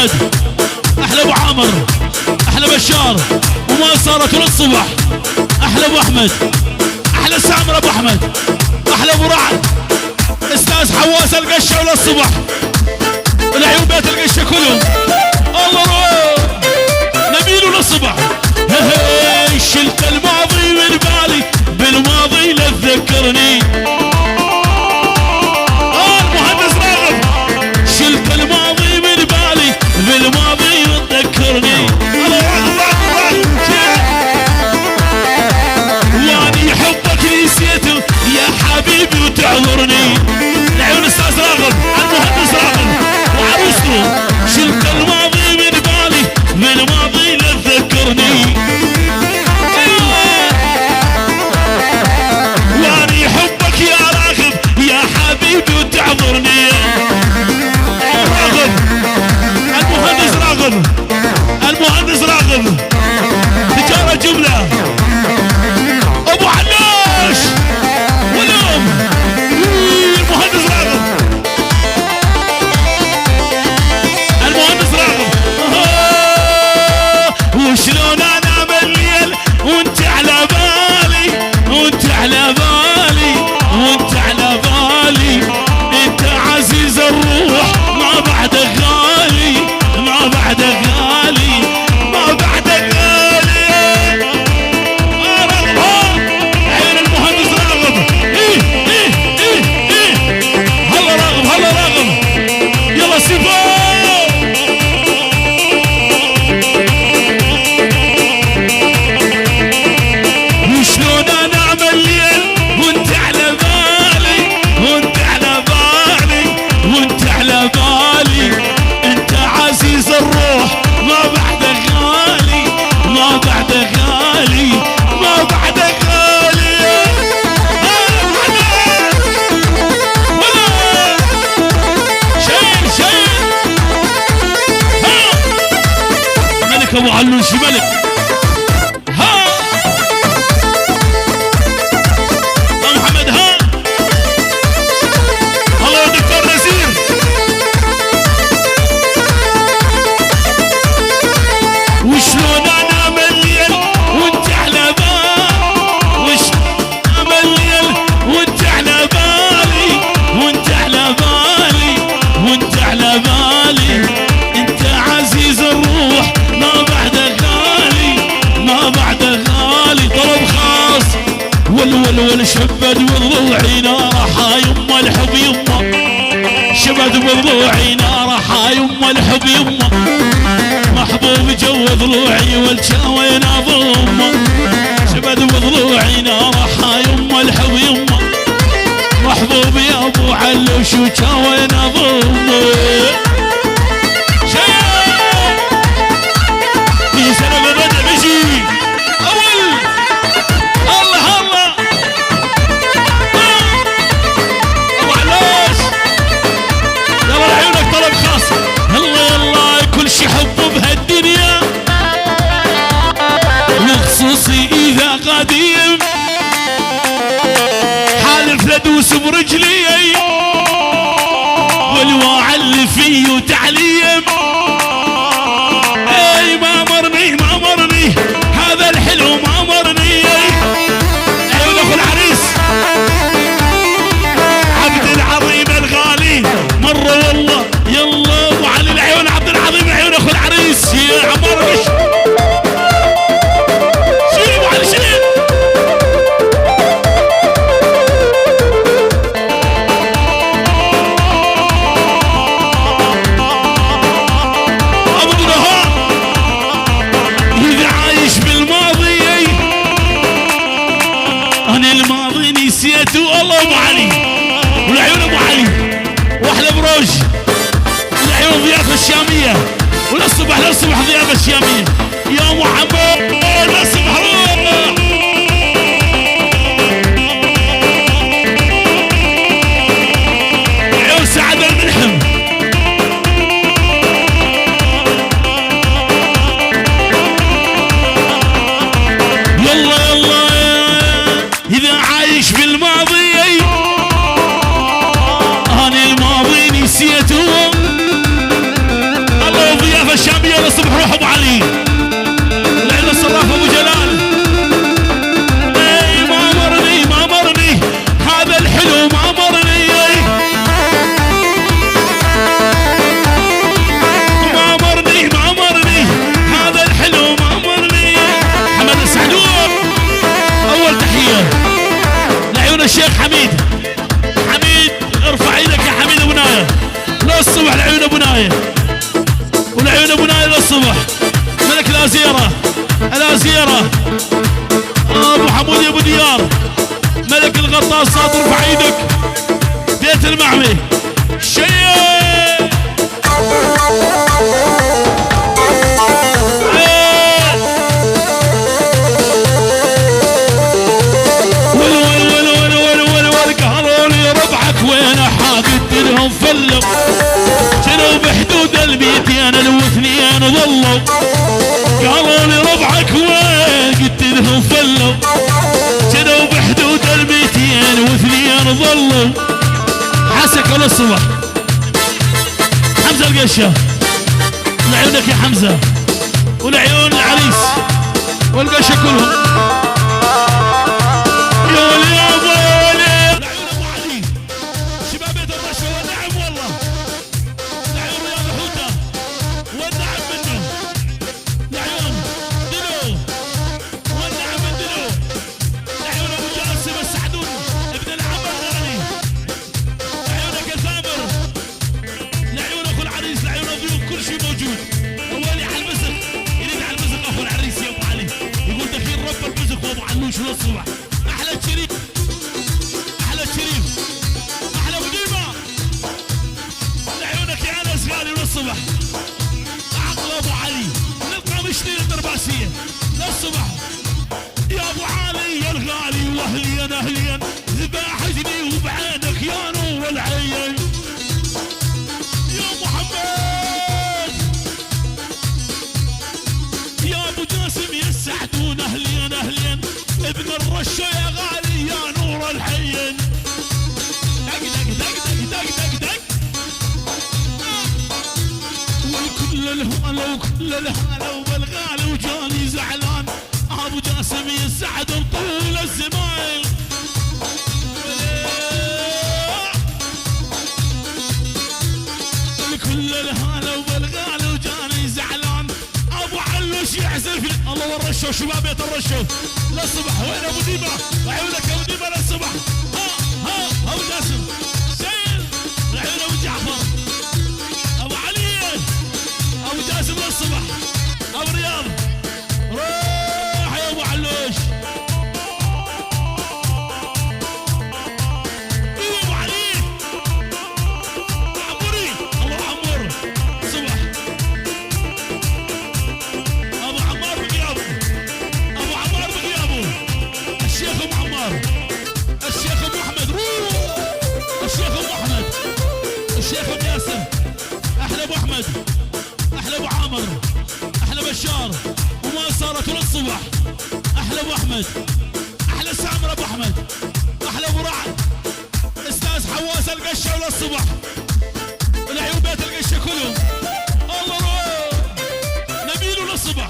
محمد، احلى ابو عامر، احلى بشار، وما صارت للصبح. احلى ابو احمد، احلى سامر ابو احمد، احلى ابو رعد، استاذ حواس القشه وللصبح، العيون بيت القشه كلهم. الله روح نبيل وللصبح. شلت الماضي من بالي، بالماضي لا تذكرني. المهندس راغب، شلت الماضي من بالي، بالماضي لا تذكرني. واني حبك نسيته يا حبيبي وتعذرني. العيون استاذ راغب، المهندس راغب وعروسته. شلت الماضي من بالي، بالماضي لا تذكرني. واني حبك يا راغب يا حبيبي وتعذرني. راغب، المهندس راغب، المهندس راغب، تجارة جملة، ابو حناش واليوم المهندس راغب، المهندس راغب. وشلون انا بالليل وانت على بالي، وانت على بالي، وانت على بالي. انت عزيز الروح ما بعدك غالي، ما بعدك غالي، ما بعدك غالي. عين المهندس راغب. هلا راغب، هلا راغب، يلا سيبو. وشلون انا اعمل ليل وانت على بالي، وانت على بالي، وانت على بالي. انت عزيز الروح ما بعدك غالي، ما بعدك غالي، ما بعدك غالي. ولا شيل شيل. ملك ابو علوش، ملك. وشلون انا مليل وانت على بالي، وشلون انا مليل وانت على بالي، وانت على بالي، وانت على بالي. انت عزيز الروح ما بعدك غالي، ما بعدك غالي. طلب خاص والولول شبد وضلوعي نارها يما الحب يما، شبد وضلوعي نارها يما الحب يما. محبوب جو ضلوعي والشاوي ناظمه، شبد وضلوعي نارها يما الحب يما. محبوب يا ابو علوش وشاوي ناظمه. في سنه ببدا بشي اول. الله الله ابو علوش، يلا لعيونك طلب خاص. يلا يلا كل شي حب بهالدنيا، وخصوصي اذا قديم حالف لدوس برجلي والواعي اللي فيه تعليم. اي ما مرني ما مرني هذا الحلو ما مرني. عيون اخو العريس عبد العظيم الغالي مره والله. يلا ابو علي العيون عبد العظيم، عيون اخو العريس يا عمار. مش شيل ابو علي شيل. ابو دهان اذا عايش بالماضي انا الماضي نسيته. الله ابو علي والعيون ابو علي واحلى بروج. العيون ضيافه الشاميه وللصبح للصبح ضيافه الشاميه يا محمد. للصبح روح. عيون سعد الملحم. يلا يلا اذا عايش بالماضي انا الماضي نسيته. الله الازيره الازيره ابو حمود يا ابو ديار ملك الغطاسات ارفع ايدك بيت المعمي شيء قالوا لي ربعك وين حاقد لهم فلوا جنوا بحدود الميتين الواثنين ظلوا قالوا لي ربعك وين قلت لهم فلوا جنوا بحدود الميتين واثنين ظلوا حسك للصبح حمزة القشة لعيونك يا حمزة ولعيون العريس والقشة كلهم يا ولي يا ابو يا ولي لعيون ابو علي شباب بيت الرشا والنعم والله لعيون رياض حوته والنعم منه لعيون دلو والنعم من دلو لعيون ابو جاسم السعدون ابن العمر الغني لعيونك يا ثامر لعيون اخو العريس لعيون الضيوف كل شيء موجود اولي على المزق يريد على المزق اخو العريس يا ابو علي يقول دخيل رب المزق وابو علوش للصبح احلى شريف احلى شريف احلى وديمه لعيونك يا انس غالي للصبح عقل ابو علي نلقى مشتري الدرباسيه للصبح يا ابو علي يا الغالي واهليا اهليا ذباحتني وبعينك يا نور العين يا محمد يا ابو جاسم يا السعدون اهليا اهليا ابن الرشه يا غالي يا نور الحين دق دق دق دق دق دق دق وكل الهلا وكل الهلا وبالغالي وجاني زعلان ابو جاسم يا السعد طول الزمان كل الهلا وبالغالي وجاني زعلان ابو علوش يعزف الله والرشو شباب بيت الرشو للصبح وين ابو ديمه عيونك ابو ديمه للصبح ها ابو جاسم سيل لعيون ابو جعفر ابو علي ابو جاسم للصبح ابو رياض روح يا ابو علوش ابو علي عموري ابو عمور صبح ابو عمار بغيابه ابو عمار بغيابه الشيخ ابو عمار الشيخ ابو احمد الشيخ ابو احمد الشيخ ابو ياسر احلى ابو احمد احلى ابو عامر احلى بشار وما صارت للصبح احلى ابو احمد احلى سامر ابو احمد احلى ابو رعد استاذ حواس القشه للصبح العيون بيت القشه كلهم الله نبيل للصبح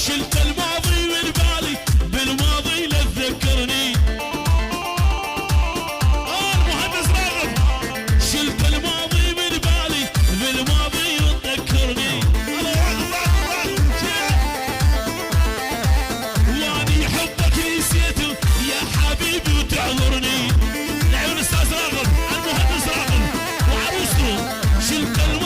شلت الماضي من بالي بالماضي لا تذكرني المهندس راغب شلت الماضي من بالي بالماضي تذكرني واني حبك نسيته يا حبيبي وتعذرني لعيون استاذ راغب المهندس راغب وعروسته شلت الماضي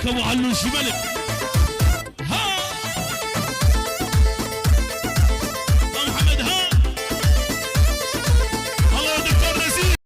عليك ابو علوش ملك.